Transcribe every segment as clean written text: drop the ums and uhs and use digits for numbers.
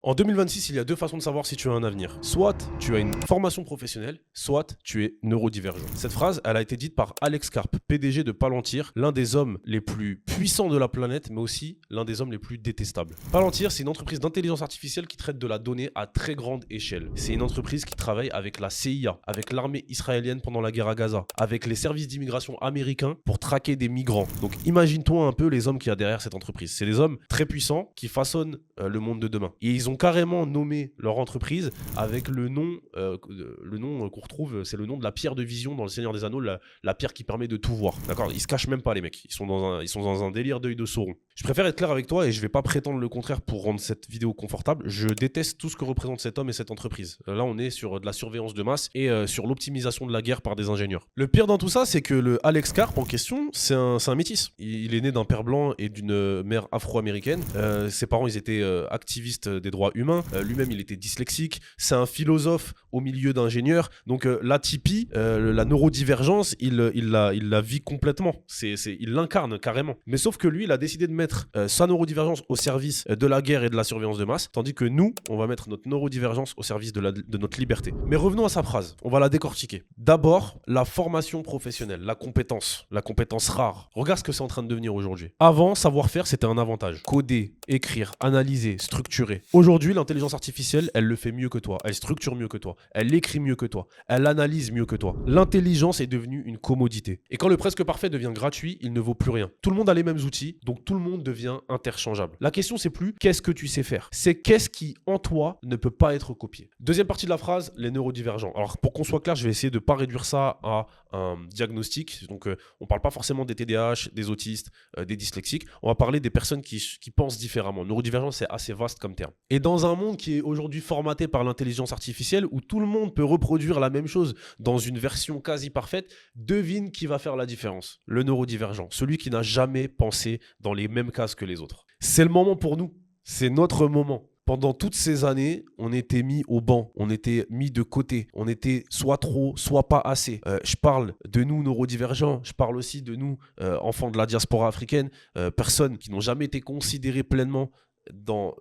En 2026, il y a deux façons de savoir si tu as un avenir. Soit tu as une formation professionnelle, soit tu es neurodivergent. Cette phrase, elle a été dite par Alex Karp, PDG de Palantir, l'un des hommes les plus puissants de la planète, mais aussi l'un des hommes les plus détestables. Palantir, c'est une entreprise d'intelligence artificielle qui traite de la donnée à très grande échelle. C'est une entreprise qui travaille avec la CIA, avec l'armée israélienne pendant la guerre à Gaza, avec les services d'immigration américains pour traquer des migrants. Donc imagine-toi un peu les hommes qu'il y a derrière cette entreprise. C'est des hommes très puissants qui façonnent le monde de demain. Et ils ont carrément nommé leur entreprise avec le nom qu'on retrouve, c'est le nom de la pierre de vision dans le Seigneur des Anneaux, la pierre qui permet de tout voir. D'accord, ils se cachent même pas les mecs, ils sont dans un délire d'œil de Sauron. Je préfère être clair avec toi et je vais pas prétendre le contraire pour rendre cette vidéo confortable. Je déteste tout ce que représente cet homme et cette entreprise. Là, on est sur de la surveillance de masse et sur l'optimisation de la guerre par des ingénieurs. Le pire dans tout ça, c'est que le Alex Karp en question, c'est un métis. Il est né d'un père blanc et d'une mère afro-américaine. Ses parents, ils étaient activistes des droits humains. Lui-même, il était dyslexique. C'est un philosophe au milieu d'ingénieurs. Donc l'atypie, la neurodivergence, il la vit complètement. Il l'incarne carrément. Mais sauf que lui, il a décidé de mettre sa neurodivergence au service de la guerre et de la surveillance de masse, tandis que nous, on va mettre notre neurodivergence au service de notre liberté. Mais revenons à sa phrase. On va la décortiquer. D'abord, la formation professionnelle, la compétence rare. Regarde ce que c'est en train de devenir aujourd'hui. Avant, savoir-faire, c'était un avantage. Coder, écrire, analyser, structurer. Aujourd'hui, l'intelligence artificielle, elle le fait mieux que toi. Elle structure mieux que toi. Elle écrit mieux que toi. Elle analyse mieux que toi. L'intelligence est devenue une commodité. Et quand le presque parfait devient gratuit, il ne vaut plus rien. Tout le monde a les mêmes outils, donc tout le monde devient interchangeable. La question, c'est plus qu'est-ce que tu sais faire. C'est qu'est-ce qui, en toi, ne peut pas être copié. Deuxième partie de la phrase, les neurodivergents. Alors, pour qu'on soit clair, je vais essayer de ne pas réduire ça à un diagnostic. Donc, on ne parle pas forcément des TDAH, des autistes, des dyslexiques. On va parler des personnes qui pensent différemment. Neurodivergent, c'est assez vaste comme terme. Et dans un monde qui est aujourd'hui formaté par l'intelligence artificielle, où tout le monde peut reproduire la même chose dans une version quasi parfaite, devine qui va faire la différence. Le neurodivergent, celui qui n'a jamais pensé dans les mêmes cases que les autres. C'est le moment pour nous. C'est notre moment. Pendant toutes ces années, on était mis au banc, on était mis de côté, on était soit trop, soit pas assez. Je parle de nous neurodivergents, je parle aussi de nous enfants de la diaspora africaine, personnes qui n'ont jamais été considérées pleinement dans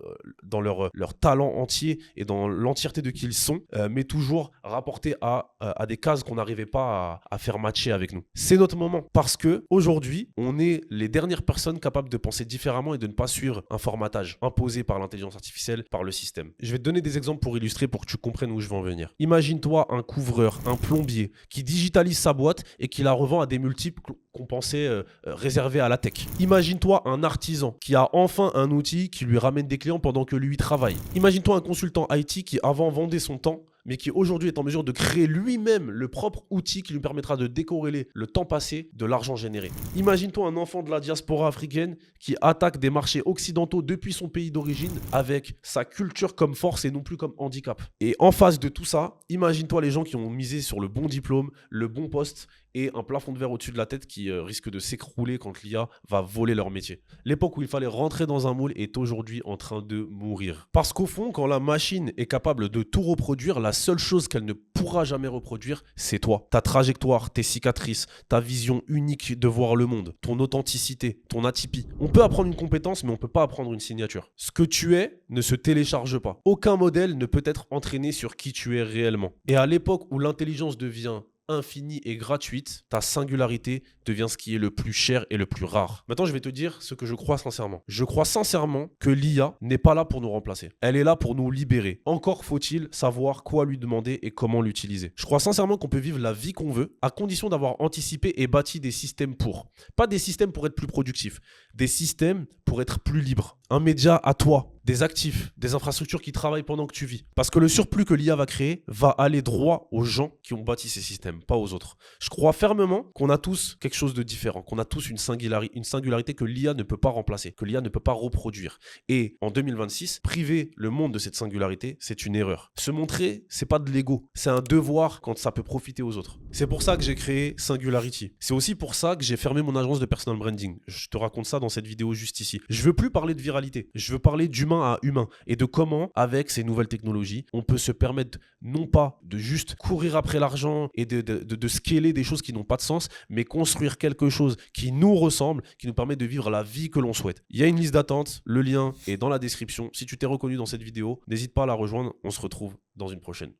leur talent entier et dans l'entièreté de qui ils sont, mais toujours rapportés à des cases qu'on n'arrivait pas à faire matcher avec nous. C'est notre moment parce que aujourd'hui, on est les dernières personnes capables de penser différemment et de ne pas suivre un formatage imposé par l'intelligence artificielle, par le système. Je vais te donner des exemples pour illustrer, pour que tu comprennes où je veux en venir. Imagine-toi un couvreur, un plombier qui digitalise sa boîte et qui la revend à des multiples qu'on pensait réservés à la tech. Imagine-toi un artisan qui a enfin un outil qui lui ramène des clients pendant que lui travaille. Imagine-toi un consultant IT qui avant vendait son temps, mais qui aujourd'hui est en mesure de créer lui-même le propre outil qui lui permettra de décorréler le temps passé de l'argent généré. Imagine-toi un enfant de la diaspora africaine qui attaque des marchés occidentaux depuis son pays d'origine avec sa culture comme force et non plus comme handicap. Et en face de tout ça, imagine-toi les gens qui ont misé sur le bon diplôme, le bon poste et un plafond de verre au-dessus de la tête qui risque de s'écrouler quand l'IA va voler leur métier. L'époque où il fallait rentrer dans un moule est aujourd'hui en train de mourir. Parce qu'au fond, quand la machine est capable de tout reproduire, la seule chose qu'elle ne pourra jamais reproduire, c'est toi. Ta trajectoire, tes cicatrices, ta vision unique de voir le monde, ton authenticité, ton atypie. On peut apprendre une compétence, mais on ne peut pas apprendre une signature. Ce que tu es ne se télécharge pas. Aucun modèle ne peut être entraîné sur qui tu es réellement. Et à l'époque où l'intelligence devient infinie et gratuite, ta singularité devient ce qui est le plus cher et le plus rare. Maintenant, je vais te dire ce que je crois sincèrement. Je crois sincèrement que l'IA n'est pas là pour nous remplacer. Elle est là pour nous libérer. Encore faut-il savoir quoi lui demander et comment l'utiliser. Je crois sincèrement qu'on peut vivre la vie qu'on veut à condition d'avoir anticipé et bâti des systèmes pour. Pas des systèmes pour être plus productifs, des systèmes pour être plus libre. Un média à toi, des actifs, des infrastructures qui travaillent pendant que tu vis. Parce que le surplus que l'IA va créer va aller droit aux gens qui ont bâti ces systèmes, pas aux autres. Je crois fermement qu'on a tous quelque chose de différent, qu'on a tous une singularité que l'IA ne peut pas remplacer, que l'IA ne peut pas reproduire. Et en 2026, priver le monde de cette singularité, c'est une erreur. Se montrer, c'est pas de l'ego, c'est un devoir quand ça peut profiter aux autres. C'est pour ça que j'ai créé Singularity. C'est aussi pour ça que j'ai fermé mon agence de personal branding. Je te raconte ça dans cette vidéo juste ici. Je veux plus parler de viralité généralité. Je veux parler d'humain à humain et de comment, avec ces nouvelles technologies, on peut se permettre non pas de juste courir après l'argent et de scaler des choses qui n'ont pas de sens, mais construire quelque chose qui nous ressemble, qui nous permet de vivre la vie que l'on souhaite. Il y a une liste d'attente, le lien est dans la description. Si tu t'es reconnu dans cette vidéo, n'hésite pas à la rejoindre. On se retrouve dans une prochaine.